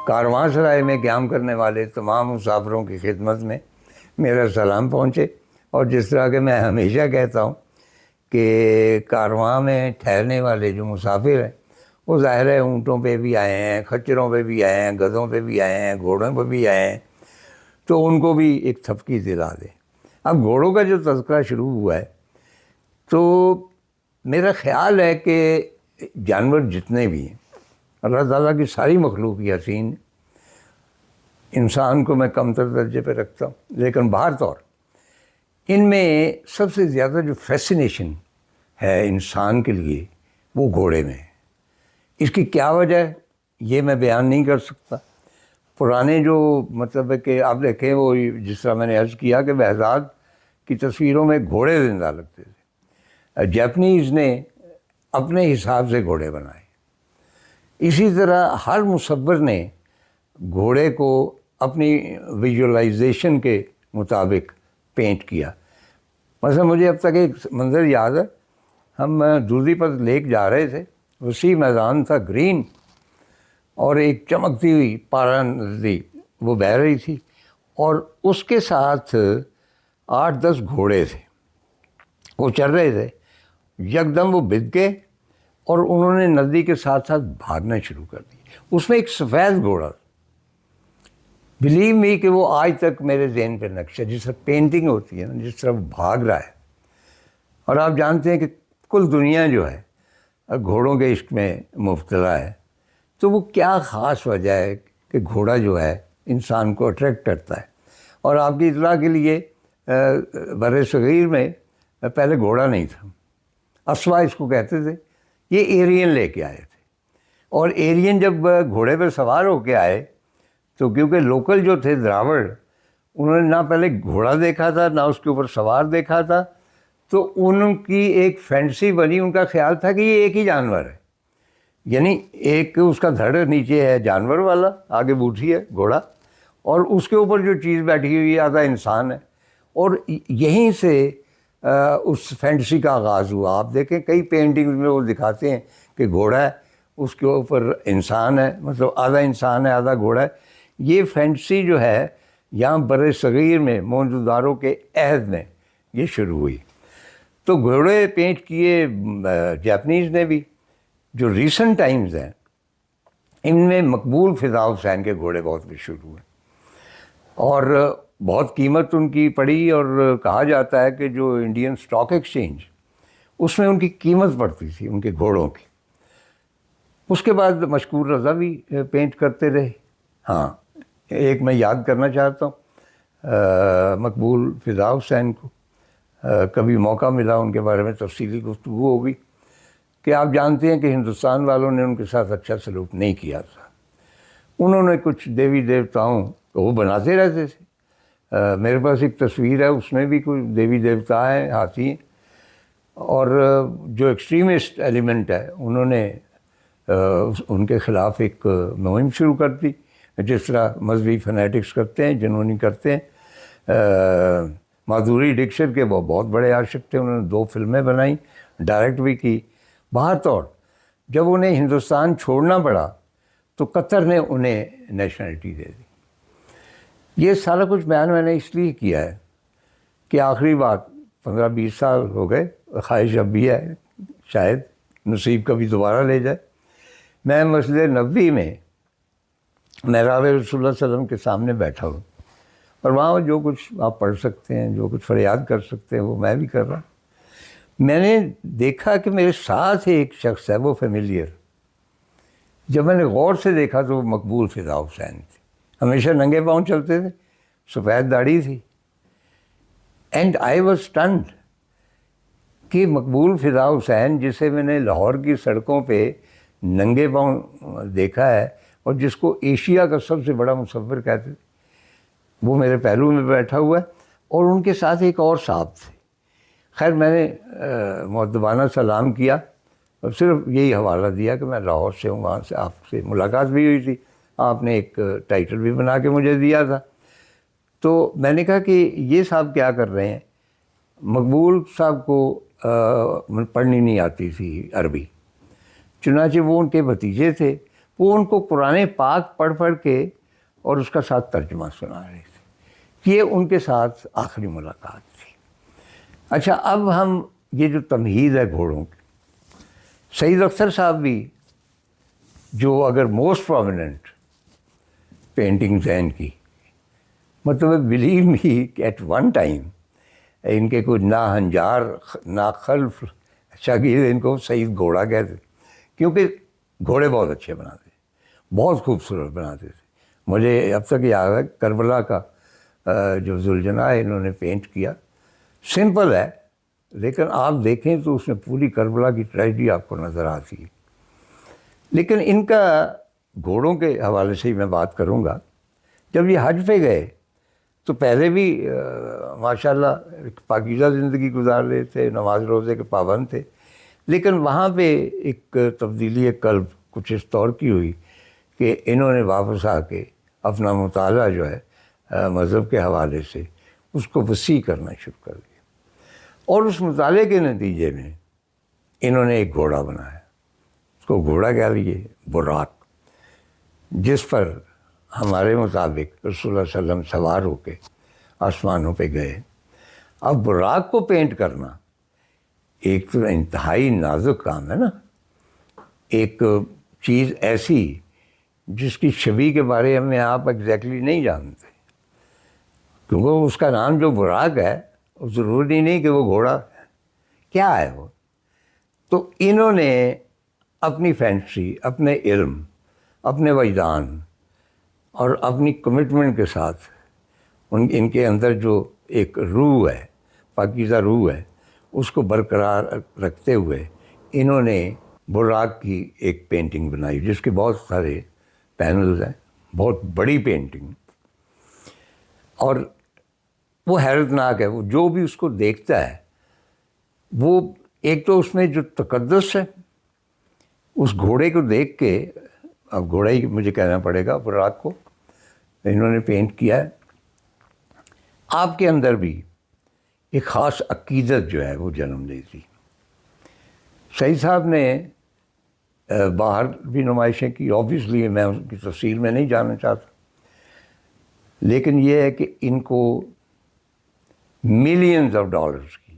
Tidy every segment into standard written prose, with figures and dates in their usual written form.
کارواں سرائے میں قیام کرنے والے تمام مسافروں کی خدمت میں میرا سلام پہنچے. اور جس طرح کہ میں ہمیشہ کہتا ہوں کہ کارواں میں ٹھہرنے والے جو مسافر ہیں وہ ظاہر ہے اونٹوں پہ بھی آئے ہیں، کھچروں پہ بھی آئے ہیں، گدھوں پہ بھی آئے ہیں، گھوڑوں پہ بھی آئے ہیں، تو ان کو بھی ایک تھپکی دلا دیں. اب گھوڑوں کا جو تذکرہ شروع ہوا ہے تو میرا خیال ہے کہ جانور جتنے بھی ہیں اللہ تعالیٰ کی ساری مخلوق ہی حسین ہے. انسان کو میں کم تر درجے پہ رکھتا ہوں، لیکن باہر طور ان میں سب سے زیادہ جو فیسینیشن ہے انسان کے لیے وہ گھوڑے میں ہے. اس کی کیا وجہ ہے یہ میں بیان نہیں کر سکتا. پرانے جو مطلب ہے کہ آپ دیکھیں وہ جس طرح میں نے عرض کیا کہ بہزاد کی تصویروں میں گھوڑے زندہ لگتے تھے، جیپنیز نے اپنے حساب سے گھوڑے بنائے. اسی طرح ہر مصور نے گھوڑے کو اپنی ویژولائزیشن کے مطابق پینٹ کیا. مثلا مجھے اب تک ایک منظر یاد ہے، ہم دوزی پر لیک جا رہے تھے، وسیع میدان تھا گرین، اور ایک چمکتی ہوئی پارا ندی وہ بہہ رہی تھی، اور اس کے ساتھ 8-10 گھوڑے تھے، وہ چل رہے تھے. یکدم وہ بد گئے اور انہوں نے ندی کے ساتھ ساتھ بھاگنا شروع کر دی. اس میں ایک سفید گھوڑا، بلیو می کہ وہ آج تک میرے ذہن پہ نقش ہے. جس طرح پینٹنگ ہوتی ہے نا، جس طرح وہ بھاگ رہا ہے. اور آپ جانتے ہیں کہ کل دنیا جو ہے گھوڑوں کے عشق میں مبتلا ہے، تو وہ کیا خاص وجہ ہے کہ گھوڑا جو ہے انسان کو اٹریکٹ کرتا ہے. اور آپ کی اطلاع کے لیے بر صغیر میں پہلے گھوڑا نہیں تھا، اسوا اس کو کہتے تھے. یہ ایرین لے کے آئے تھے، اور ایرین جب گھوڑے پہ سوار ہو کے آئے تو کیونکہ لوکل جو تھے دراوڑ، انہوں نے نہ پہلے گھوڑا دیکھا تھا نہ اس کے اوپر سوار دیکھا تھا، تو ان کی ایک فینٹسی بنی، ان کا خیال تھا کہ یہ ایک ہی جانور ہے. یعنی ایک اس کا دھڑ نیچے ہے جانور والا، آگے بوٹھی ہے گھوڑا، اور اس کے اوپر جو چیز بیٹھی ہوئی ہے آدھا انسان ہے. اور یہیں سے اس فینٹسی کا آغاز ہوا. آپ دیکھیں کئی پینٹنگز میں وہ دکھاتے ہیں کہ گھوڑا ہے، اس کے اوپر انسان ہے، مطلب آدھا انسان ہے آدھا گھوڑا ہے. یہ فینٹسی جو ہے یہاں بر صغیر میں موہنجو کے عہد میں یہ شروع ہوئی. تو گھوڑے پینٹ کیے جاپنیز نے بھی. جو ریسنٹ ٹائمز ہیں ان میں مقبول فضاء حسین کے گھوڑے بہت مشہور ہوئے، اور بہت قیمت ان کی پڑی. اور کہا جاتا ہے کہ جو انڈین اسٹاک ایکسچینج اس میں ان کی قیمت پڑتی تھی ان کے گھوڑوں کی. اس کے بعد مشکور رضا بھی پینٹ کرتے رہے. ہاں، ایک میں یاد کرنا چاہتا ہوں مقبول فضاء حسین کو. کبھی موقع ملا ان کے بارے میں تفصیلی گفتگو ہوگی کہ آپ جانتے ہیں کہ ہندوستان والوں نے ان کے ساتھ اچھا سلوک نہیں کیا تھا. انہوں نے کچھ دیوی دیوتاؤں کو وہ بناتے رہتے تھے. میرے پاس ایک تصویر ہے، اس میں بھی کوئی دیوی دیوتا ہیں، ہاتھی ہیں. اور جو ایکسٹریمسٹ ایلیمنٹ ہے انہوں نے ان کے خلاف ایک مہم شروع کر دی، جس طرح مذہبی فنیٹکس کرتے ہیں، جنونی کرتے ہیں. مادھوری ڈکشت کے وہ بہت بڑے عاشق تھے، انہوں نے 2 فلمیں بنائیں، ڈائریکٹ بھی کی. باہر طور جب انہیں ہندوستان چھوڑنا پڑا تو قطر نے انہیں نیشنلٹی دے دی. یہ سارا کچھ بیان میں نے اس لیے کیا ہے کہ آخری بات 15-20 سال ہو گئے، خواہش اب بھی ہے شاید نصیب کبھی دوبارہ لے جائے. میں مسجد نبوی میں محراب رسول اللہ صلی اللہ علیہ وسلم کے سامنے بیٹھا ہوں، اور وہاں جو کچھ آپ پڑھ سکتے ہیں، جو کچھ فریاد کر سکتے ہیں وہ میں بھی کر رہا ہوں. میں نے دیکھا کہ میرے ساتھ ایک شخص ہے، وہ فیملیئر. جب میں نے غور سے دیکھا تو وہ مقبول فضاء حسین تھے. ہمیشہ ننگے پاؤں چلتے تھے، سفید داڑھی تھی. اینڈ آئی واز اسٹنڈ کہ مقبول فضاء حسین جسے میں نے لاہور کی سڑکوں پہ ننگے پاؤں دیکھا ہے، اور جس کو ایشیا کا سب سے بڑا مصور کہتے تھے، وہ میرے پہلو میں بیٹھا ہوا ہے. اور ان کے ساتھ ایک اور صاحب تھے. خیر میں نے مؤدبانہ سلام کیا اور صرف یہی حوالہ دیا کہ میں لاہور سے ہوں، وہاں سے آپ سے ملاقات بھی ہوئی تھی، آپ نے ایک ٹائٹل بھی بنا کے مجھے دیا تھا. تو میں نے کہا کہ یہ صاحب کیا کر رہے ہیں؟ مقبول صاحب کو پڑھنی نہیں آتی تھی عربی، چنانچہ وہ ان کے بھتیجے تھے، وہ ان کو قرآن پاک پڑھ پڑھ کے اور اس کا ساتھ ترجمہ سنا رہے تھے. یہ ان کے ساتھ آخری ملاقات تھی. اچھا اب ہم یہ جو تمہید ہے گھوڑوں کی، سعید اختر صاحب بھی جو اگر موسٹ پرومیننٹ پینٹنگز ہیں ان کی، مطلب بلیو می کہ ایٹ ون ٹائم ان کے کوئی نا ہنجار نا خلف شاگرد ان کو سعید گھوڑا کہتے، کیونکہ گھوڑے بہت اچھے بناتے، بہت خوبصورت بناتے تھے. مجھے اب تک یاد ہے کربلا کا جو ذوالجناح انہوں نے پینٹ کیا، سمپل ہے لیکن آپ دیکھیں تو اس میں پوری کربلا کی ٹریجڈی آپ کو نظر آتی ہے. لیکن ان کا گھوڑوں کے حوالے سے ہی میں بات کروں گا. جب یہ حج پہ گئے تو پہلے بھی ماشاءاللہ پاکیزہ زندگی گزار رہے تھے، نماز روزے کے پابند تھے، لیکن وہاں پہ ایک تبدیلی قلب کچھ اس طور کی ہوئی کہ انہوں نے واپس آ کے اپنا مطالعہ جو ہے مذہب کے حوالے سے اس کو وسیع کرنا شروع کر دیا. اور اس مطالعے کے نتیجے میں انہوں نے ایک گھوڑا بنایا. اس کو گھوڑا کہہ لیجیے براق، جس پر ہمارے مطابق رسول اللہ صلی اللہ علیہ وسلم سوار ہو کے آسمانوں پہ گئے. اب براق کو پینٹ کرنا ایک تو انتہائی نازک کام ہے نا. ایک چیز ایسی جس کی شبیہ کے بارے میں آپ ایگزیکٹلی نہیں جانتے، کیونکہ اس کا نام جو براق ہے ضروری نہیں کہ وہ گھوڑا کیا ہے وہ. تو انہوں نے اپنی فینسی، اپنے علم، اپنے وجدان اور اپنی کمٹمنٹ کے ساتھ ان کے اندر جو ایک روح ہے، پاکیزہ روح ہے، اس کو برقرار رکھتے ہوئے انہوں نے براق کی ایک پینٹنگ بنائی جس کے بہت سارے پینلز ہیں، بہت بڑی پینٹنگ. اور وہ حیرت ناک ہے. وہ جو بھی اس کو دیکھتا ہے وہ ایک تو اس میں جو تقدس ہے اس گھوڑے کو دیکھ کے، اب گھوڑا ہی مجھے کہنا پڑے گا، براق کو انہوں نے پینٹ کیا ہے. آپ کے اندر بھی ایک خاص عقیدت جو ہے وہ جنم لیتی. سعید صاحب نے باہر بھی نمائشیں کی، آبویسلی میں ان کی تفصیل میں نہیں جاننا چاہتا، لیکن یہ ہے کہ ان کو ملینز آف ڈالرز کی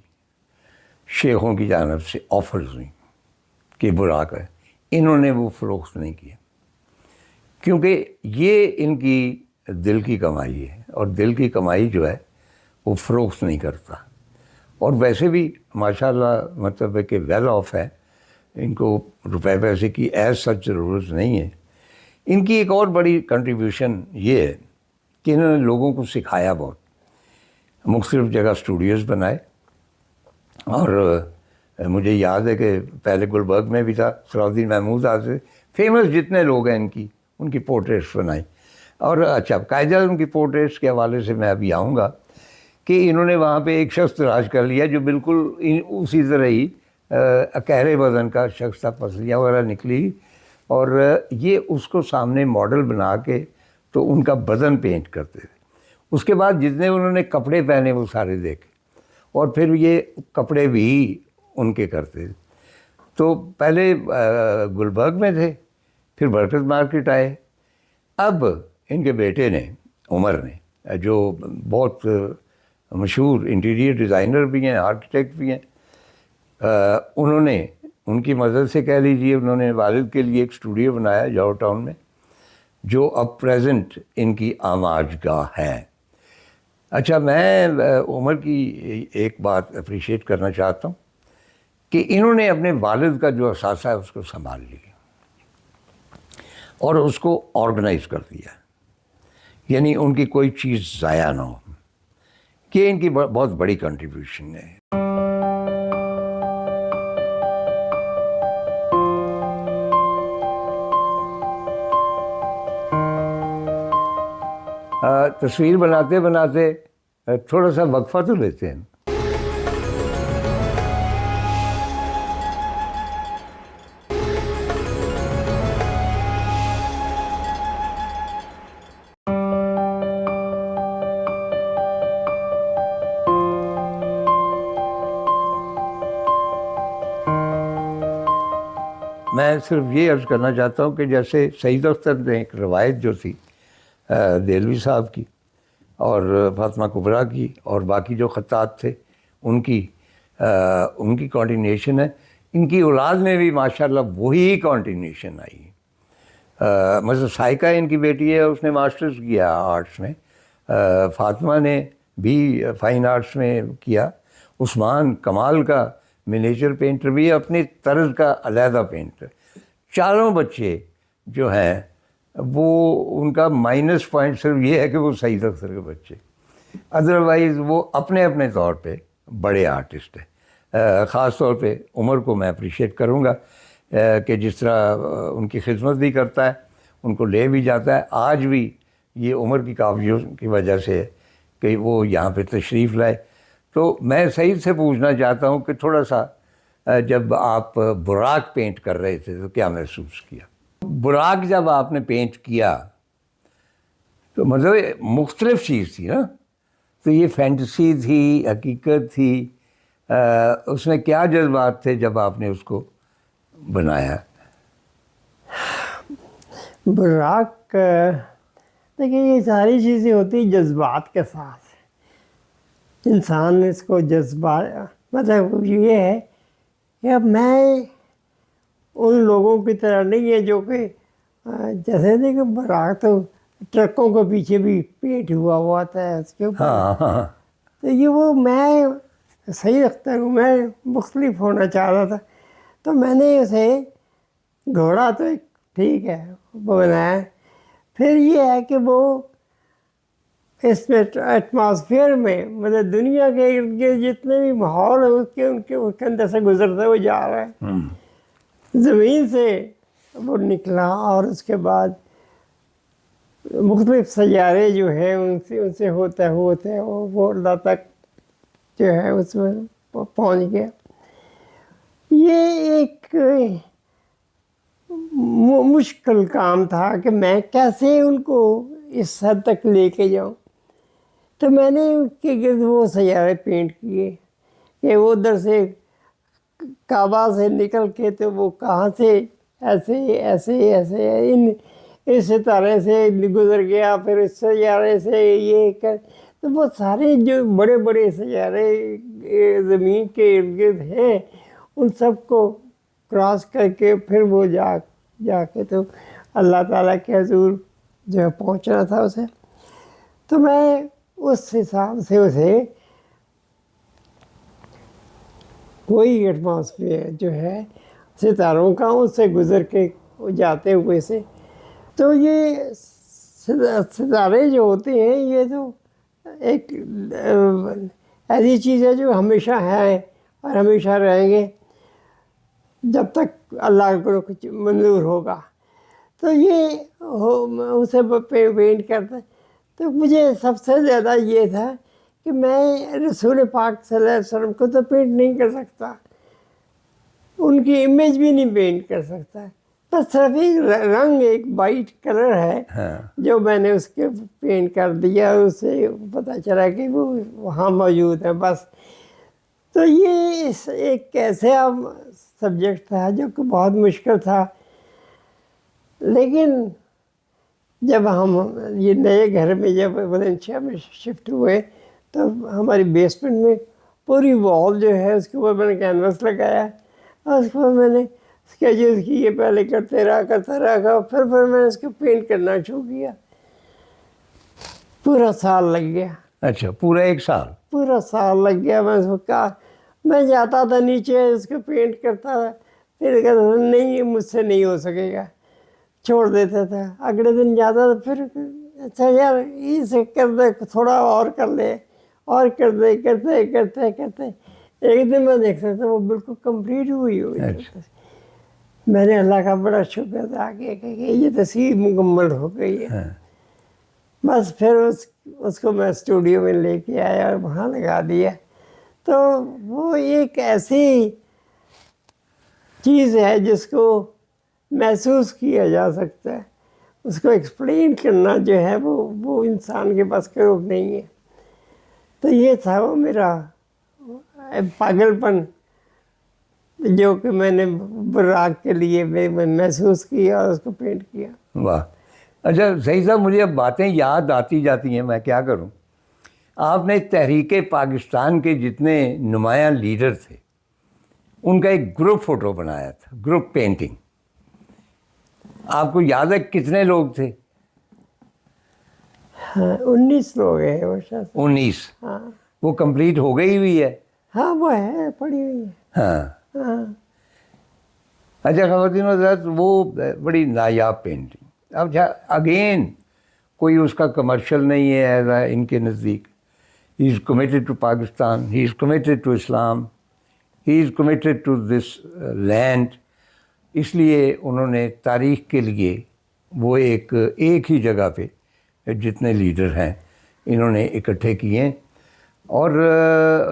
شیخوں کی جانب سے آفرز ہوئیں کہ براق ہے. انہوں نے وہ فروخت نہیں کیا، کیونکہ یہ ان کی دل کی کمائی ہے، اور دل کی کمائی جو ہے وہ فروخت نہیں کرتا. اور ویسے بھی ماشاءاللہ مطلب ہے کہ ویل آف ہے، ان کو روپے پیسے کی ایز سچ ضرورت نہیں ہے. ان کی ایک اور بڑی کنٹریبیوشن یہ ہے کہ انہوں نے لوگوں کو سکھایا بہت. مختلف جگہ اسٹوڈیوز بنائے، اور مجھے یاد ہے کہ پہلے گلبرگ میں بھی تھا، صلاح الدین محمود سے فیمس جتنے لوگ ہیں ان کی پورٹریٹس بنائی. اور اچھا قاعدہ ان کی پورٹریٹس کے حوالے سے میں ابھی آؤں گا کہ انہوں نے وہاں پہ ایک شخص تلاش کر لیا جو بالکل اسی طرح ہی اکہرے وزن کا شخص تھا، پسلیاں وغیرہ نکلی، اور یہ اس کو سامنے ماڈل بنا کے تو ان کا بدن پینٹ کرتے تھے. اس کے بعد جتنے انہوں نے کپڑے پہنے وہ سارے دیکھے، اور پھر یہ کپڑے بھی ان کے کرتے تھے. تو پہلے گلبرگ میں تھے، پھر برکت مارکیٹ آئے. اب ان کے بیٹے نے، عمر نے، جو بہت مشہور انٹیریئر ڈیزائنر بھی ہیں، آرکیٹیکٹ بھی ہیں، انہوں نے ان کی مدد سے کہہ لیجیے انہوں نے والد کے لیے ایک اسٹوڈیو بنایا جاؤ ٹاؤن میں، جو اب پریزنٹ ان کی آماج گاہ ہے. اچھا میں عمر کی ایک بات اپریشیٹ کرنا چاہتا ہوں کہ انہوں نے اپنے والد کا جو اثاثہ ہے اس کو سنبھال لیا اور اس کو آرگنائز کر دیا، یعنی ان کی کوئی چیز ضائع نہ ہو. کہ ان کی بہت بڑی کنٹریبیوشن ہے. تصویر بناتے بناتے تھوڑا سا وقفہ تو لیتے ہیں. میں صرف یہ عرض کرنا چاہتا ہوں کہ جیسے سعید اختر نے ایک روایت جو تھی دہلوی صاحب کی اور فاطمہ کبریٰ کی اور باقی جو خطاط تھے ان کی کانٹینیوشن ہے، ان کی اولاد میں بھی ماشاءاللہ وہی کانٹینیوشن آئی. مثلا سائقہ ان کی بیٹی ہے، اس نے ماسٹرز کیا آرٹس میں، فاطمہ نے بھی فائن آرٹس میں کیا، عثمان کمال کا منیچر پینٹر بھی ہے، اپنی طرز کا علیحدہ پینٹر. چاروں بچے جو ہیں وہ ان کا مائنس پوائنٹ صرف یہ ہے کہ وہ سعید اختر کے بچے، ادروائز وہ اپنے اپنے طور پہ بڑے آرٹسٹ ہیں. خاص طور پہ عمر کو میں اپریشیٹ کروں گا کہ جس طرح ان کی خدمت بھی کرتا ہے، ان کو لے بھی جاتا ہے. آج بھی یہ عمر کی کاوشوں کی وجہ سے ہے کہ وہ یہاں پہ تشریف لائے. تو میں سعید سے پوچھنا چاہتا ہوں کہ تھوڑا سا جب آپ براق پینٹ کر رہے تھے تو کیا محسوس کیا؟ براق جب آپ نے پینٹ کیا تو مطلب مختلف چیز تھی نا، تو یہ فینٹیسی تھی، حقیقت تھی، اس میں کیا جذبات تھے جب آپ نے اس کو بنایا؟ براق دیکھیے یہ ساری چیزیں ہوتی جذبات کے ساتھ. انسان اس کو جذبات مطلب یہ ہے کہ اب میں ان لوگوں کی طرح نہیں ہے جو کہ جیسے دیکھیں براق تو ٹرکوں کے پیچھے بھی پیٹ ہوا ہوتا ہے اس کے اوپر. ہاں تو یہ وہ میں سعید اختر ہوں، میں مختلف ہونا چاہ رہا تھا، تو میں نے اسے گھوڑا تو ایک ٹھیک ہے وہ بنایا. پھر یہ ہے کہ وہ اس میں ایٹماسفیئر میں مطلب دنیا کے ارد گرد جتنے بھی ماحول ہیں ان کے اندر سے گزرتا ہوئے جا رہا ہے. زمین سے وہ نکلا اور اس کے بعد مختلف سیارے جو ہیں ان سے ہوتے وہ اللہ تک جو ہے اس میں پہنچ گیا. یہ ایک مشکل کام تھا کہ میں کیسے ان کو اس حد تک لے کے جاؤں. تو میں نے ان کے گرد وہ سیارے پینٹ کیے کہ وہ ادھر سے کعبہ سے نکل کے تو وہ کہاں سے ایسے ایسے ایسے اس ستارے سے گزر گیا، پھر اس سیارے سے یہ کر، تو وہ سارے جو بڑے بڑے سیارے زمین کے ارد گرد ہیں ان سب کو کراس کر کے پھر وہ جا کے تو اللہ تعالیٰ کے حضور جو ہے پہنچنا تھا اسے. تو میں اس حساب سے اسے کوئی ایٹماسفیئر جو ہے ستاروں کا اس سے گزر کے جاتے ہوئے سے، تو یہ ستارے جو ہوتے ہیں یہ تو ایک ایسی چیز ہے جو ہمیشہ ہے اور ہمیشہ رہیں گے جب تک اللہ کو کچھ منظور ہوگا. تو یہ اسے پینٹ کرتا. تو مجھے سب سے زیادہ یہ تھا کہ میں رسول پاک صلی اللہ علیہ وسلم کو تو پینٹ نہیں کر سکتا، ان کی امیج بھی نہیں پینٹ کر سکتا، بس صرف ایک رنگ، ایک وائٹ کلر ہے جو میں نے اس کے پینٹ کر دیا، اس سے پتہ چلا کہ وہ وہاں موجود ہے بس. تو یہ ایک ایسا سبجیکٹ تھا جو کہ بہت مشکل تھا. لیکن جب ہم یہ نئے گھر میں جب ویلنسیا میں شفٹ ہوئے تو ہماری بیسمنٹ میں پوری وال جو ہے اس کے اوپر میں نے کینوس لگایا اور اس کے بعد میں نے اسکیچز کیے، پہلے کرتے رہا پھر میں نے اس کو پینٹ کرنا شروع کیا. پورا سال لگ گیا. اچھا، پورا ایک سال؟ پورا سال لگ گیا. میں اس کو کہا، میں جاتا تھا نیچے اس کو پینٹ کرتا تھا، پھر کہتا تھا نہیں مجھ سے نہیں ہو سکے گا، چھوڑ دیتا تھا. اگلے دن جاتا تھا، پھر اچھا یار اسے کر دے، تھوڑا اور کر لے، اور کر دے، کرتے ایک دن میں دیکھتا تھا وہ بالکل کمپلیٹ ہوئی. میں نے اللہ کا بڑا شکر ادا کیا کہ یہ تصویر مکمل ہو گئی ہے. بس پھر اس کو میں اسٹوڈیو میں لے کے آیا اور وہاں لگا دیا. تو وہ ایک ایسی چیز ہے جس کو محسوس کیا جا سکتا ہے، اس کو ایکسپلین کرنا جو ہے وہ انسان کے پاس روک نہیں ہے. تو یہ تھا وہ میرا پاگل پن جو کہ میں نے براق کے لیے میں محسوس کیا اور اس کو پینٹ کیا. واہ. اچھا صحیح صاحب، مجھے اب باتیں یاد آتی جاتی ہیں، میں کیا کروں. آپ نے تحریک پاکستان کے جتنے نمایاں لیڈر تھے ان کا ایک گروپ فوٹو بنایا تھا، گروپ پینٹنگ. آپ کو یاد ہے کتنے لوگ تھے؟ 19 لوگ ہیں وہ شاید. 19. ہاں وہ کمپلیٹ ہو گئی ہوئی ہے؟ ہاں وہ ہے، پڑی ہوئی ہے. ہاں. ہاں اچھا خواتین و حضرات، وہ بڑی نایاب پینٹنگ. اب اگین کوئی اس کا کمرشل نہیں ہے ایسا ان کے نزدیک. He is committed to Pakistan, he is committed to Islam, he is committed to this land. اس لیے انہوں نے تاریخ کے لیے وہ ایک ہی جگہ پہ جتنے لیڈر ہیں انہوں نے اکٹھے کیے. اور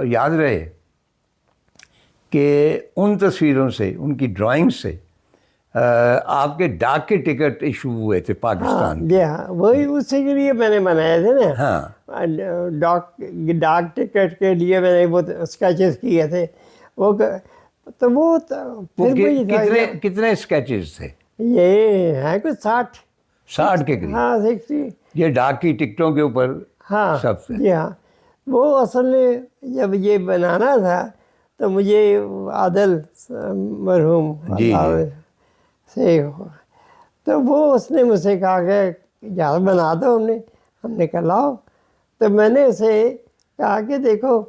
یاد رہے کہ ان تصویروں سے، ان کی ڈرائنگ سے آپ کے ڈاک کے ٹکٹ ایشو ہوئے تھے پاکستان. جی ہاں، وہی اسی کے لیے میں نے بنائے تھے نا. ہاں. ڈاک ٹکٹ کے لیے میں نے وہ اسکیچز کیے تھے. وہ تو وہ پھر وہی تھا. کتنے اسکیچز تھے؟ یہ ہیں کچھ 60 کے قریب. ہاں 60. یہ ڈاک کی ٹکٹوں کے اوپر ہاں سب سے. جی ہاں. وہ اصل میں جب یہ بنانا تھا تو مجھے عادل مرحوم اللہ سے، تو وہ اس نے مجھ سے کہا کہ یار بنا دو. ہم نے کہا لاؤ. تو میں نے اسے کہا کہ دیکھو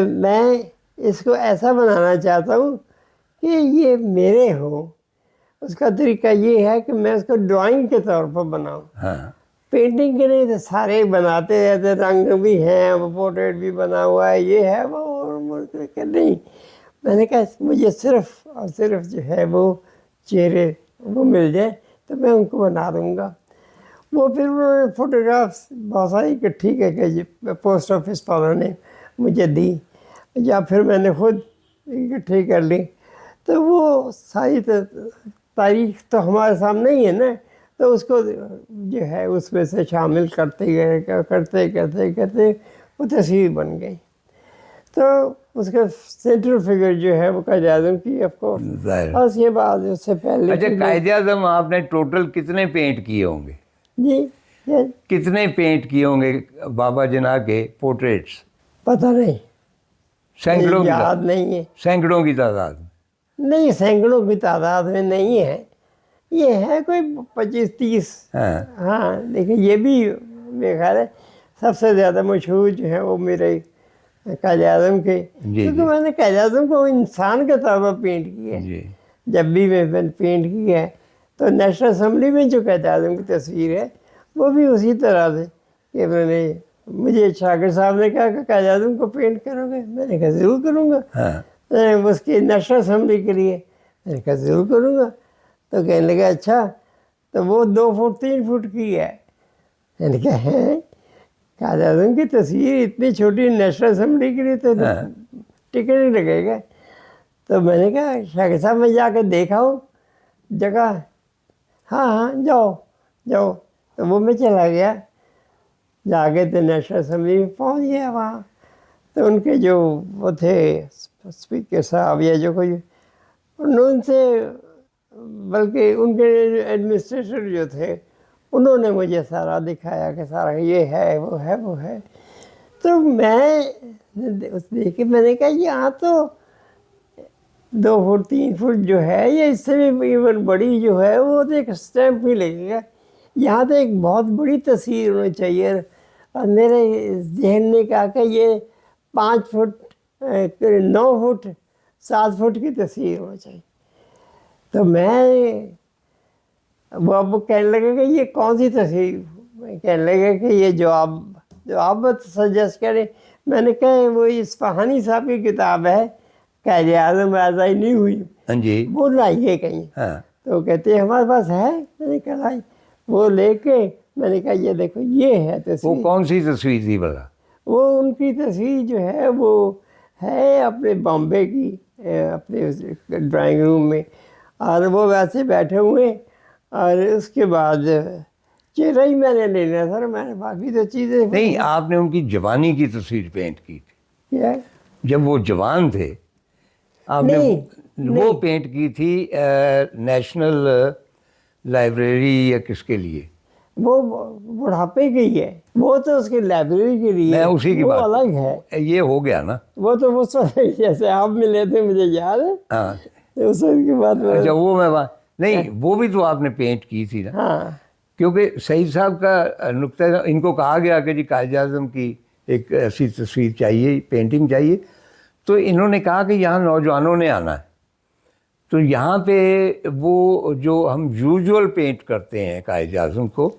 میں اس کو ایسا بنانا چاہتا ہوں کہ یہ میرے ہوں. اس کا طریقہ یہ ہے کہ میں اس کو ڈرائنگ کے طور پر بناؤں. ہاں. پینٹنگ کے نہیں تو سارے بناتے رہتے، رنگ بھی ہیں، وہ پورٹریٹ بھی بنا ہوا ہے، یہ ہے وہ کہ نہیں. میں نے کہا مجھے صرف اور صرف جو ہے وہ چہرے وہ مل جائے تو میں ان کو بنا دوں گا. وہ پھر فوٹوگرافس بہت ساری اکٹھی کر کے پوسٹ آفس والوں نے مجھے دی، یا پھر میں نے خود اکٹھی کر لی. تو وہ ساری تاریخ تو ہمارے سامنے ہی ہے نا. تو اس کو جو ہے اس میں سے شامل کرتے گئے، کرتے کرتے کرتے وہ تصویر بن گئی. تو اس کا سینٹرل فگر جو ہے وہ قائد اعظم کی آف کورس. اور اس کے بعد اس سے پہلے اچھا قائد اعظم آپ نے ٹوٹل کتنے پینٹ کیے ہوں گے؟ جی کتنے پینٹ کیے ہوں گے بابا جناح کے پورٹریٹس؟ پتہ نہیں، سینکڑوں یاد نہیں ہے. سینکڑوں کی تعداد میں؟ نہیں، سینکڑوں کی تعداد میں نہیں ہے. یہ ہے کوئی 25-30. ہاں لیکن یہ بھی میرے خیال ہے سب سے زیادہ مشہور جو ہے وہ میرے قائد اعظم کے، کیونکہ میں نے قائد اعظم کو انسان کے طور پر پینٹ کیا ہے. جب بھی میں پینٹ کیا ہے تو نیشنل اسمبلی میں جو قائد اعظم کی تصویر ہے وہ بھی اسی طرح سے کہ میں نے، مجھے شاگرد صاحب نے کہا کہ قائد اعظم کو پینٹ کرو گے؟ میں نے کہا ضرور کروں گا. اس کی نیشنل اسمبلی کے لیے میں نے کہا ضرور کروں گا. تو کہنے لگا اچھا تو وہ 2 فٹ 3 فٹ کی ہے. میں نے کہا ہے قائد اعظم کی تصویر اتنی چھوٹی نیشنل اسمبلی کے لیے تو ٹکٹ ہی لگے گا. تو میں نے کہا شاگرد صاحب میں جا کے دیکھا ہوں جگہ. ہاں جاؤ جاؤ. تو وہ میں چلا گیا، جا کے تو نیشنل اسمبلی میں پہنچ گیا. وہاں تو ان کے جو وہ تھے اسپیکر صاحب یا جو کوئی، ان سے، بلکہ ان کے ایڈمنسٹریٹر جو تھے انہوں نے مجھے سارا دکھایا کہ سارا یہ ہے وہ ہے وہ ہے. تو میں دیکھے، میں نے کہا یہاں تو 2 فٹ 3 فٹ جو ہے یہ اس سے بھی ایون بڑی جو ہے وہ تو ایک اسٹیمپ بھی لگے گا. یہاں تو ایک بہت بڑی تصویر ہونی چاہیے. اور میرے ذہن نے کہا کہ یہ 5 فٹ 9 فٹ 7 فٹ کی تصویر ہونا چاہیے. تو میں وہ کہنے لگے کہ یہ کون سی تصویر؟ میں کہنے لگا کہ یہ جو آپ سجیسٹ کریں. میں نے کہا وہ اصفہانی صاحب کی کتاب ہے قائد اعظم آزائی نہیں ہوئی، جی وہ لائیے کہیں. تو کہتے ہیں ہمارے پاس ہے. میں نے کہا لائی. وہ لے کے میں نے کہا یہ دیکھو یہ ہے تصویر. وہ کون سی تصویر تھی بھلا؟ وہ ان کی تصویر جو ہے وہ ہے اپنے بامبے کی اپنے ڈرائنگ روم میں، اور وہ ویسے بیٹھے ہوئے. اور اس کے بعد چہرہ ہی میں نے لینا سر، میں نے باقی تو چیزیں نہیں. آپ نے ان کی جوانی کی تصویر پینٹ کی تھی کیا. جب وہ جوان تھے. آپ نے نہیں، وہ پینٹ کی تھی نیشنل لائبریری یا کس کے لیے؟ وہ بڑھاپے کی ہے، وہ تو اس کی لائبریری کے لیے، میں اسی کی وہ بات الگ ہے۔ یہ ہو گیا نا۔ وہ تو اس وقت جیسے آپ ملے تھے مجھے یاد ہے، ہاں اس وقت کی بات اچھا، وہ میں نہیں، وہ بھی تو آپ نے پینٹ کی تھی نا، ہاں کیونکہ سعید صاحب کا نقطہ، ان کو کہا گیا کہ جی قائد اعظم کی ایک ایسی تصویر چاہیے، پینٹنگ چاہیے، تو انہوں نے کہا کہ یہاں نوجوانوں نے آنا ہے، تو یہاں پہ وہ جو ہم یوزول پینٹ کرتے ہیں قائد اعظم کو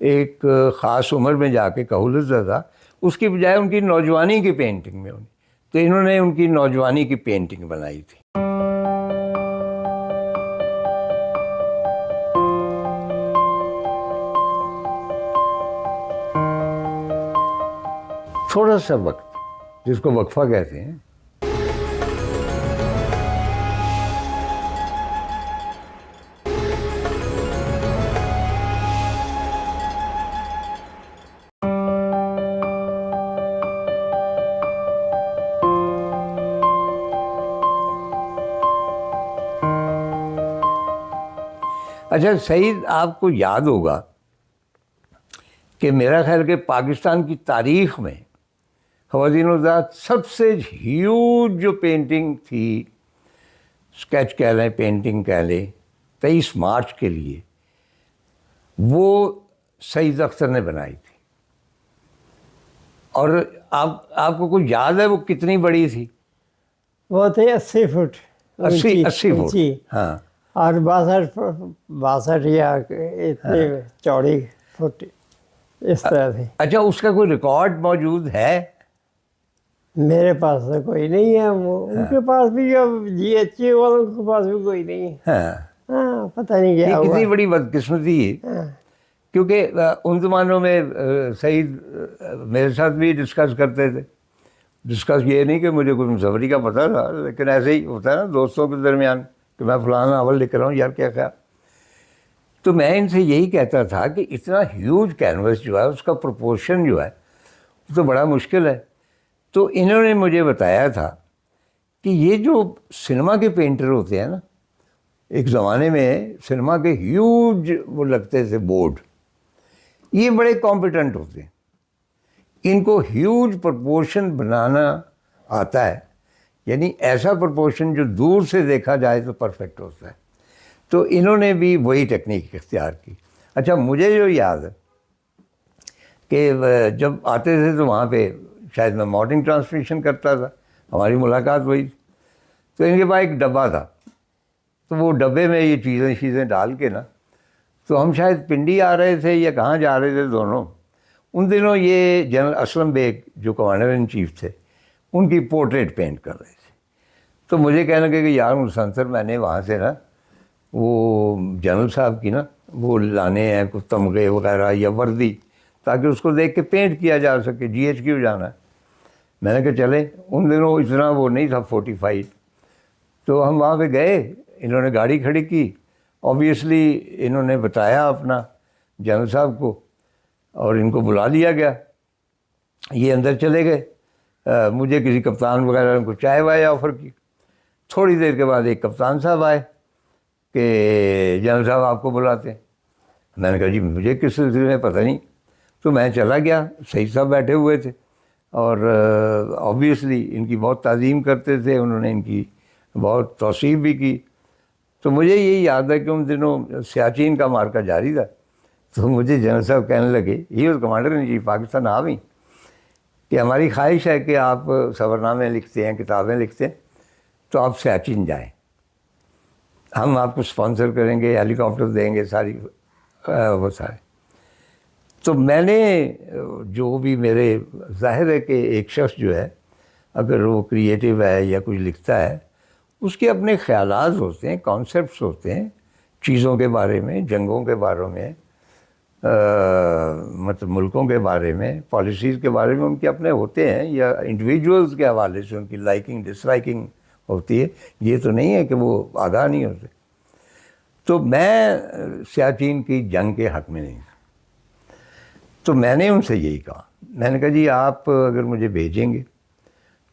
ایک خاص عمر میں جا کے کہولت زدہ، اس کی بجائے ان کی نوجوانی کی پینٹنگ میں ہونی، تو انہوں نے ان کی نوجوانی کی پینٹنگ بنائی تھی۔ تھوڑا سا وقت جس کو وقفہ کہتے ہیں، اچھا سعید، آپ کو یاد ہوگا کہ میرا خیال کہ پاکستان کی تاریخ میں خواتین و ذات سب سے ہیوج جو پینٹنگ تھی، اسکیچ کہہ لیں، پینٹنگ کہہ لیں، 23 مارچ کے لیے، وہ سعید اختر نے بنائی تھی۔ اور آپ کو کچھ یاد ہے وہ کتنی بڑی تھی؟ وہ تھے 80 فٹ 80 فٹ، ہاں، اور 62 یا اتنے چوڑی فٹ اس طرح تھی۔ اچھا، اس کا کوئی ریکارڈ موجود ہے؟ میرے پاس تو کوئی نہیں ہے، وہ ان کے پاس بھی، جی ایچ اے والوں کے پاس بھی کوئی نہیں ہے۔ ہاں، ہاں، پتہ نہیں کیا یہ ہوا۔ کتنی بڑی بدقسمتی ہے، ہاں، کیونکہ ان زمانوں میں سعید میرے ساتھ بھی ڈسکس کرتے تھے، ڈسکس یہ نہیں کہ مجھے کوئی مصوری کا پتہ تھا، لیکن ایسے ہی ہوتا ہے نا دوستوں کے درمیان کہ میں فلانا ناول لکھ رہا ہوں، یار کیا خیال۔ تو میں ان سے یہی کہتا تھا کہ اتنا ہیوج کینوس جو ہے، اس کا پروپورشن جو ہے وہ تو بڑا مشکل ہے۔ تو انہوں نے مجھے بتایا تھا کہ یہ جو سنیما کے پینٹر ہوتے ہیں نا، ایک زمانے میں سنیما کے ہیوج وہ لگتے تھے بورڈ، یہ بڑے کمپیٹنٹ ہوتے ہیں، ان کو ہیوج پرپورشن بنانا آتا ہے، یعنی ایسا پرپورشن جو دور سے دیکھا جائے تو پرفیکٹ ہوتا ہے۔ تو انہوں نے بھی وہی ٹیکنیک اختیار کی۔ اچھا، مجھے جو یاد ہے کہ جب آتے تھے تو وہاں پہ شاید میں مارننگ ٹرانسمیشن کرتا تھا، ہماری ملاقات ہوئی تھی، تو ان کے پاس ایک ڈبہ تھا، تو وہ ڈبے میں یہ چیزیں ڈال کے نا، تو ہم شاید پنڈی آ رہے تھے یا کہاں جا رہے تھے دونوں، ان دنوں یہ جنرل اسلم بیگ جو کمانڈر ان چیف تھے، ان کی پورٹریٹ پینٹ کر رہے تھے۔ تو مجھے کہنے لگے کہ یار مسنصر، میں نے وہاں سے نا وہ جنرل صاحب کی نا وہ لانے ہیں کچھ تمغے وغیرہ یا وردی، تاکہ اس کو دیکھ کے پینٹ کیا جا سکے، جی ایچ کیو جانا ہے۔ میں نے کہا چلیں، ان دنوں اتنا وہ نہیں تھا 45، تو ہم وہاں پہ گئے، انہوں نے گاڑی کھڑی کی، آبویسلی انہوں نے بتایا اپنا جنرل صاحب کو، اور ان کو بلا لیا گیا، یہ اندر چلے گئے، مجھے کسی کپتان وغیرہ نے کو چائے وائے آفر کی۔ تھوڑی دیر کے بعد ایک کپتان صاحب آئے کہ جنرل صاحب آپ کو بلاتے ہیں۔ میں نے کہا جی مجھے کس سلسلے میں پتہ نہیں، تو میں چلا گیا، سعید صاحب بیٹھے ہوئے تھے، اور آبویسلی ان کی بہت تعظیم کرتے تھے، انہوں نے ان کی بہت توصیف بھی کی۔ تو مجھے یہی یاد ہے کہ ان دنوں سیاچین کا مارکا جاری تھا، تو مجھے جنرل صاحب کہنے لگے، he was commander in chief Pakistan army, کہ ہماری خواہش ہے کہ آپ سفرنامے لکھتے ہیں، کتابیں لکھتے ہیں، تو آپ سیاچین جائیں، ہم آپ کو اسپانسر کریں گے، ہیلی کاپٹر دیں گے، ساری وہ سارے۔ تو میں نے جو بھی میرے ظاہر ہے کہ ایک شخص جو ہے اگر وہ کریٹیو ہے یا کچھ لکھتا ہے، اس کے اپنے خیالات ہوتے ہیں، کانسیپٹس ہوتے ہیں چیزوں کے بارے میں، جنگوں کے بارے میں، مطلب ملکوں کے بارے میں، پالیسیز کے بارے میں ان کے اپنے ہوتے ہیں، یا انڈیویجولز کے حوالے سے ان کی لائکنگ ڈس لائکنگ ہوتی ہے، یہ تو نہیں ہے کہ وہ آگاہ نہیں ہوتے۔ تو میں سیاچین کی جنگ کے حق میں نہیں تھا، تو میں نے ان سے یہی کہا، میں نے کہا جی آپ اگر مجھے بھیجیں گے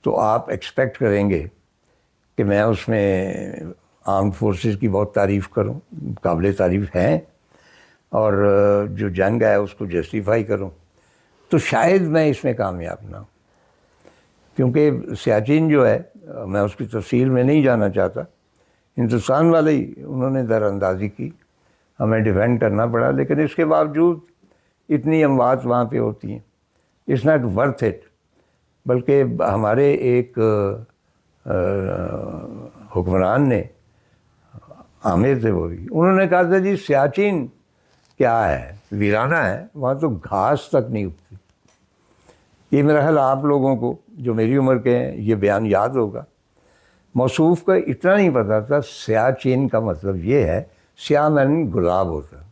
تو آپ ایکسپیکٹ کریں گے کہ میں اس میں آرمڈ فورسز کی بہت تعریف کروں، قابل تعریف ہیں، اور جو جنگ ہے اس کو جسٹیفائی کروں، تو شاید میں اس میں کامیاب نہ ہوں. کیونکہ سیاچن جو ہے، میں اس کی تفصیل میں نہیں جانا چاہتا، ہندوستان والے ہی انہوں نے در اندازی کی، ہمیں ڈیفینڈ کرنا پڑا، لیکن اس کے باوجود اتنی اموات وہاں پہ ہوتی ہیں، اٹس ناٹ ورتھ اٹ. بلکہ ہمارے ایک حکمران نے، عامر تھے وہ بھی، انہوں نے کہا تھا جی سیاچن کیا ہے، ویرانہ ہے، وہاں تو گھاس تک نہیں اگتی. یہ میرا خیال آپ لوگوں کو جو میری عمر کے ہیں یہ بیان یاد ہوگا. موصوف کا اتنا نہیں پتا تھا سیاچن کا مطلب یہ ہے، سیاہ معنی گلاب ہوتا ہے،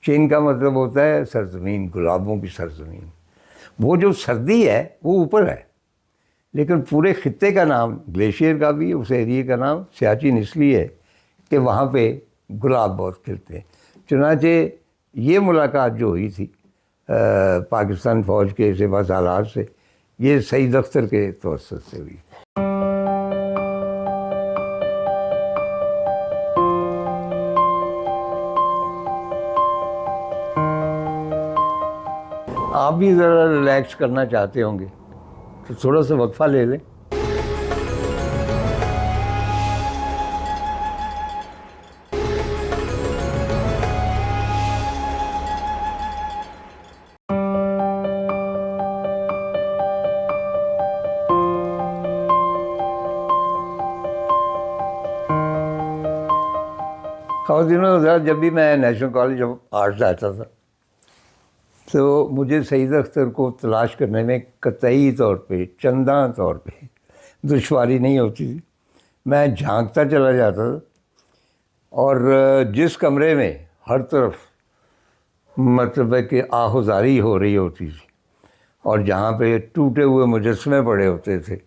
چین کا مطلب ہوتا ہے سرزمین، گلابوں کی سرزمین. وہ جو سردی ہے وہ اوپر ہے، لیکن پورے خطے کا نام، گلیشیئر کا بھی اس ایریے کا نام سیاچن اس لیے ہے کہ وہاں پہ گلاب بہت کھلتے ہیں. چنانچہ یہ ملاقات جو ہوئی تھی پاکستان فوج کے سپہ سالار سے، یہ سعید اختر کے توسط سے ہوئی. آپ بھی ذرا ریلیکس کرنا چاہتے ہوں گے تو تھوڑا سا وقفہ لے لیں. خواتین جب بھی میں نیشنل کالج آف آرٹس جاتا تھا تو مجھے سعید اختر کو تلاش کرنے میں قطعی طور پہ، چنداں طور پہ دشواری نہیں ہوتی تھی. میں جھانکتا چلا جاتا تھا، اور جس کمرے میں ہر طرف مطلب ہے کہ آہوزاری ہو رہی ہوتی تھی، اور جہاں پہ ٹوٹے ہوئے مجسمے پڑے ہوتے تھے،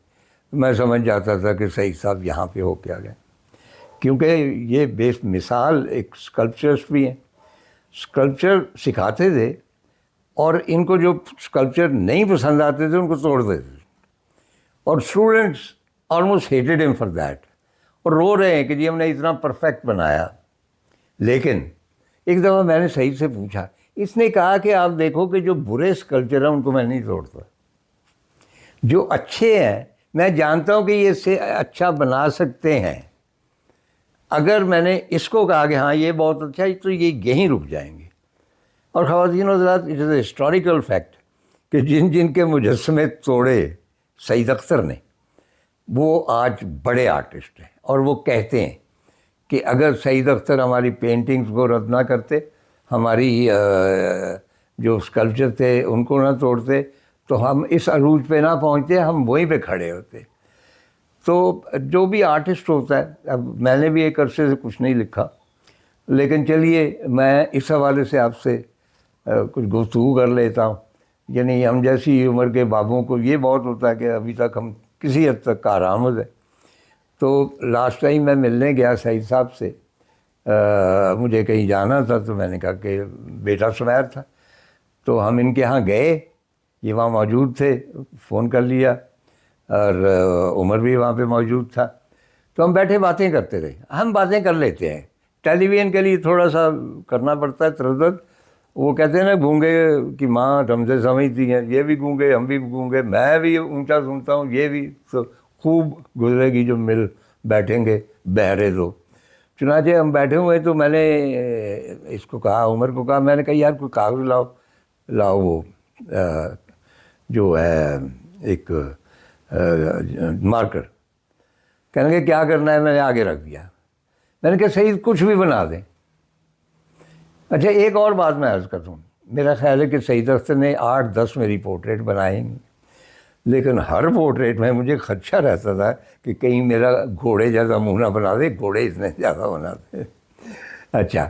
میں سمجھ جاتا تھا کہ سعید صاحب یہاں پہ ہو کے آ گئے. کیونکہ یہ بے مثال ایک اسکلپچرس بھی ہیں، اسکلپچر سکھاتے تھے، اور ان کو جو اسکلپچر نہیں پسند آتے تھے ان کو توڑ دیتے تھے، اور اسٹوڈنٹس آلموسٹ ہیٹڈ ہم فار دیٹ، اور رو رہے ہیں کہ جی ہم نے اتنا پرفیکٹ بنایا. لیکن ایک دفعہ میں نے سعید سے پوچھا، اس نے کہا کہ آپ دیکھو کہ جو برے اسکلپچر ہیں ان کو میں نہیں توڑتا، جو اچھے ہیں میں جانتا ہوں کہ یہ اس سے اچھا بنا سکتے ہیں. اگر میں نے اس کو کہا کہ ہاں یہ بہت اچھا ہے تو یہ یہیں رک جائیں گے. اور خواتین و حضرات، it is a historical fact کہ جن کے مجسمے توڑے سعید اختر نے، وہ آج بڑے آرٹسٹ ہیں، اور وہ کہتے ہیں کہ اگر سعید اختر ہماری پینٹنگز کو رد نہ کرتے، ہماری جو اسکلپچر تھے ان کو نہ توڑتے، تو ہم اس عروج پہ نہ پہنچتے، ہم وہیں پہ کھڑے ہوتے. تو جو بھی آرٹسٹ ہوتا ہے، اب میں نے بھی ایک عرصے سے کچھ نہیں لکھا، لیکن چلیے میں اس حوالے سے آپ سے کچھ گفتگو کر لیتا ہوں. یعنی ہم جیسی عمر کے بابوں کو یہ بہت ہوتا ہے کہ ابھی تک ہم کسی حد تک کارآمد ہے. تو لاسٹ ٹائم میں ملنے گیا سعید صاحب سے، مجھے کہیں جانا تھا، تو میں نے کہا کہ بیٹا سمیر تھا، تو ہم ان کے ہاں گئے، یہ وہاں موجود تھے، فون کر لیا، اور عمر بھی وہاں پہ موجود تھا. تو ہم بیٹھے باتیں کرتے رہے. ہم باتیں کر لیتے ہیں، ٹیلی ویژن کے لیے تھوڑا سا کرنا پڑتا ہے تردد. وہ کہتے ہیں نا گونگے کی ماں رمزے سمجھتی ہیں، یہ بھی گونگے، ہم بھی گونگے، میں بھی اونچا سنتا ہوں، یہ بھی. تو خوب گزرے گی جو مل بیٹھیں گے بہرے دو. چنانچہ ہم بیٹھے ہوئے تو میں نے اس کو کہا، عمر کو کہا، میں نے کہا یار کوئی کاغذ لاؤ وہ جو ہے ایک مارکر. کہنے لگے کیا کرنا ہے؟ میں نے آگے رکھ دیا. میں نے کہا سعید کچھ بھی بنا دیں. اچھا ایک اور بات میں عرض کرتا ہوں، میرا خیال ہے کہ سعید اختر نے 8-10 میری پورٹریٹ بنائے ہیں، لیکن ہر پورٹریٹ میں مجھے خدشہ رہتا تھا کہ کہیں میرا گھوڑے جیسا منہ نہ بنا دے، گھوڑے اتنے زیادہ بنا دے. اچھا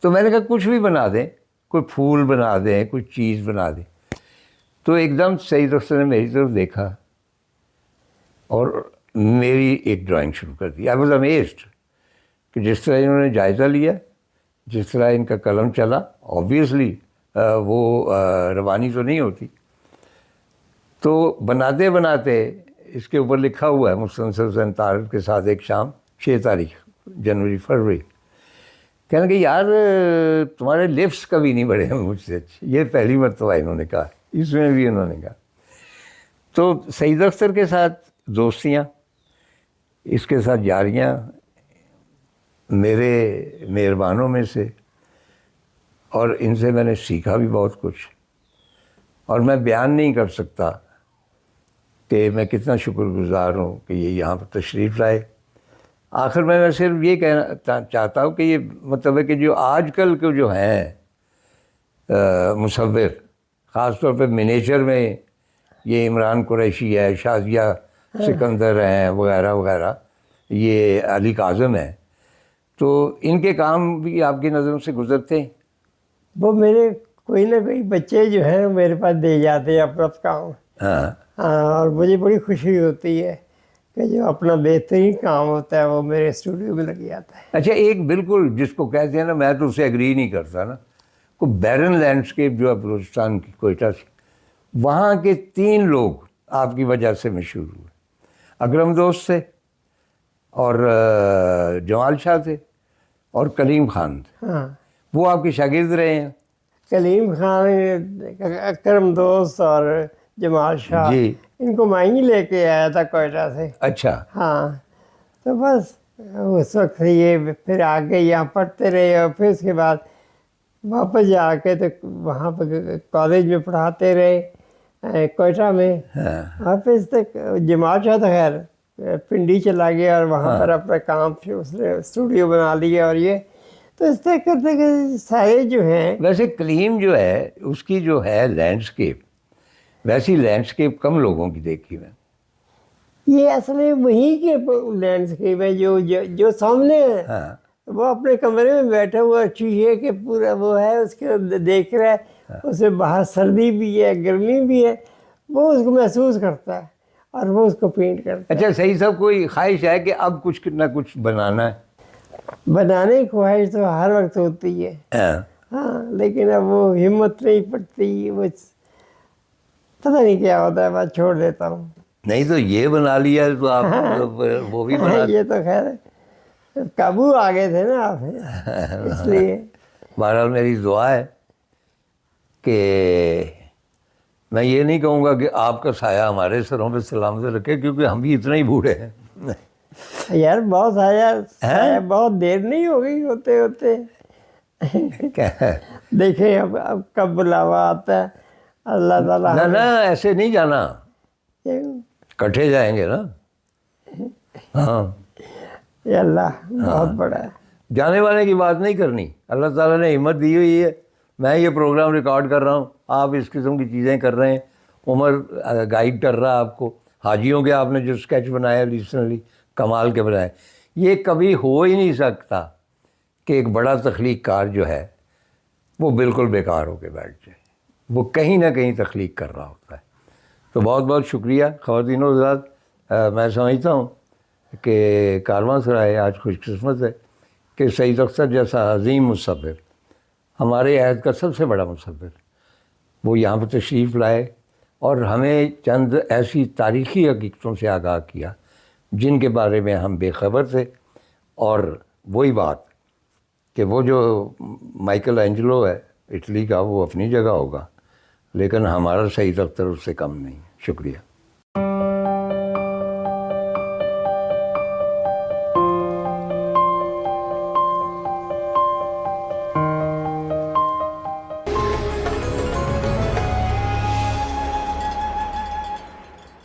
تو میں نے کہا کچھ بھی بنا دیں، کوئی پھول بنا دیں، کوئی چیز بنا دیں. تو ایک دم سعید اختر نے میری طرف دیکھا اور میری ایک ڈرائنگ شروع کر دی. آئی واز امیزڈ کہ جس طرح انہوں نے جائزہ لیا، جس طرح ان کا قلم چلا. آبویسلی وہ روانی تو نہیں ہوتی. تو بناتے بناتے اس کے اوپر لکھا ہوا ہے مسلسل حسین طارق کے ساتھ ایک شام 6 تاریخ جنوری فروری. کہنے کہ یار تمہارے لپس کبھی نہیں بڑھے ہیں مجھ سے اچھے. یہ پہلی مرتبہ انہوں نے کہا, اس میں بھی انہوں نے کہا. تو سعید اختر کے ساتھ دوستیاں, اس کے ساتھ یاریاں میرے مہربانوں میں سے, اور ان سے میں نے سیکھا بھی بہت کچھ, اور میں بیان نہیں کر سکتا کہ میں کتنا شکر گزار ہوں کہ یہ یہاں پر تشریف لائے. آخر میں صرف یہ کہنا چاہتا ہوں کہ یہ مطلب ہے کہ جو آج کل کے جو ہیں مصور, خاص طور پہ منیچر میں یہ عمران قریشی ہے, شازیہ سکندر ہیں وغیرہ وغیرہ, یہ علی کاظم ہے, تو ان کے کام بھی آپ کی نظروں سے گزرتے ہیں؟ وہ میرے کوئی نہ کوئی بچے جو ہیں میرے پاس دے جاتے ہیں اپنا کام. ہاں اور مجھے بڑی خوشی ہوتی ہے کہ جو اپنا بہترین کام ہوتا ہے وہ میرے اسٹوڈیو میں لگ جاتا ہے. اچھا, ایک بالکل جس کو کہتے ہیں نا, میں تو اسے ایگری نہیں کرتا نا, کو بیرن لینڈسکیپ جو ہے بلوچستان کی کوئٹہ سے, وہاں کے 3 لوگ آپ کی وجہ سے مشہور ہوئے. اکرم دوست تھے, اور جمال شاہ تھے, اور کلیم خان تھے. ہاں, وہ آپ کے شاگرد رہے ہیں؟ کلیم خان, اکرم دوست اور جمال شاہ, جی. ان کو میں ہی لے کے آیا تھا کوئٹہ سے. اچھا. ہاں, تو بس اس وقت یہ پھر آگے یہاں پڑھتے رہے, اور پھر اس کے بعد واپس جا کے تو وہاں پہ کالج میں پڑھاتے رہے کوئٹہ میں. ہاں اور پھر اس تک جمال شاہ تو خیر پنڈی چلا گیا, اور وہاں پر اپنا کام پھر اس نے اسٹوڈیو بنا لیا. اور یہ تو اس طرح کرتے کہ سارے جو ہیں. ویسے کلیم جو ہے اس کی جو ہے لینڈسکیپ, ویسی لینڈسکیپ کم لوگوں کی دیکھی میں. یہ اصل میں وہیں کے لینڈسکیپ ہے جو سامنے ہے. ہاں وہ اپنے کمرے میں بیٹھا ہوا شیشے کے پورا وہ ہے, اس کے دیکھ رہا ہے, اس میں باہر سردی بھی ہے گرمی بھی ہے, وہ اس کو محسوس کرتا ہے اور وہ اس کو پینٹ کرتا ہے. اچھا, صحیح صاحب کوئی خواہش ہے کہ اب کچھ نہ کچھ بنانا ہے؟ بنانے کی خواہش تو ہر وقت ہوتی ہے. ہاں, لیکن اب وہ ہمت نہیں پڑتی, وہ پتہ نہیں کیا ہوتا ہے, بس چھوڑ دیتا ہوں. نہیں تو یہ بنا لیا تو آپ وہ بھی بنا. یہ تو خیر قابو آ گئے تھے نا آپ, اس لیے. بہرحال میری دعا ہے کہ میں یہ نہیں کہوں گا کہ آپ کا سایہ ہمارے سروں پہ سلامت رکھے, کیونکہ ہم بھی اتنا ہی بوڑھے ہیں. یار بہت سایہ بہت دیر نہیں ہو گئی ہوتے ہوتے. دیکھیں اب کب بلاوا آتا ہے اللہ تعالیٰ. نہ ایسے نہیں جانا, کٹھے جائیں گے نا. ہاں, یہ اللہ بہت بڑا ہے. جانے والے کی بات نہیں کرنی. اللہ تعالیٰ نے ہمت دی ہوئی ہے. میں یہ پروگرام ریکارڈ کر رہا ہوں, آپ اس قسم کی چیزیں کر رہے ہیں, عمر گائیڈ کر رہا ہے آپ کو. حاجیوں کے آپ نے جو اسکیچ بنایا ریسنٹلی, کمال کے بنائے. یہ کبھی ہو ہی نہیں سکتا کہ ایک بڑا تخلیق کار جو ہے وہ بالکل بیکار ہو کے بیٹھ جائے. وہ کہیں نہ کہیں تخلیق کر رہا ہوتا ہے. تو بہت بہت شکریہ خواتین و حضرات. میں سمجھتا ہوں کہ کاروان سرائے آج خوش قسمت ہے کہ سعید اختر جیسا عظیم مصور, ہمارے عہد کا سب سے بڑا مصور, وہ یہاں پہ تشریف لائے اور ہمیں چند ایسی تاریخی حقیقتوں سے آگاہ کیا جن کے بارے میں ہم بے خبر تھے. اور وہی بات کہ وہ جو مائیکل اینجلو ہے اٹلی کا, وہ اپنی جگہ ہوگا, لیکن ہمارا سعید اختر اس سے کم نہیں. شکریہ.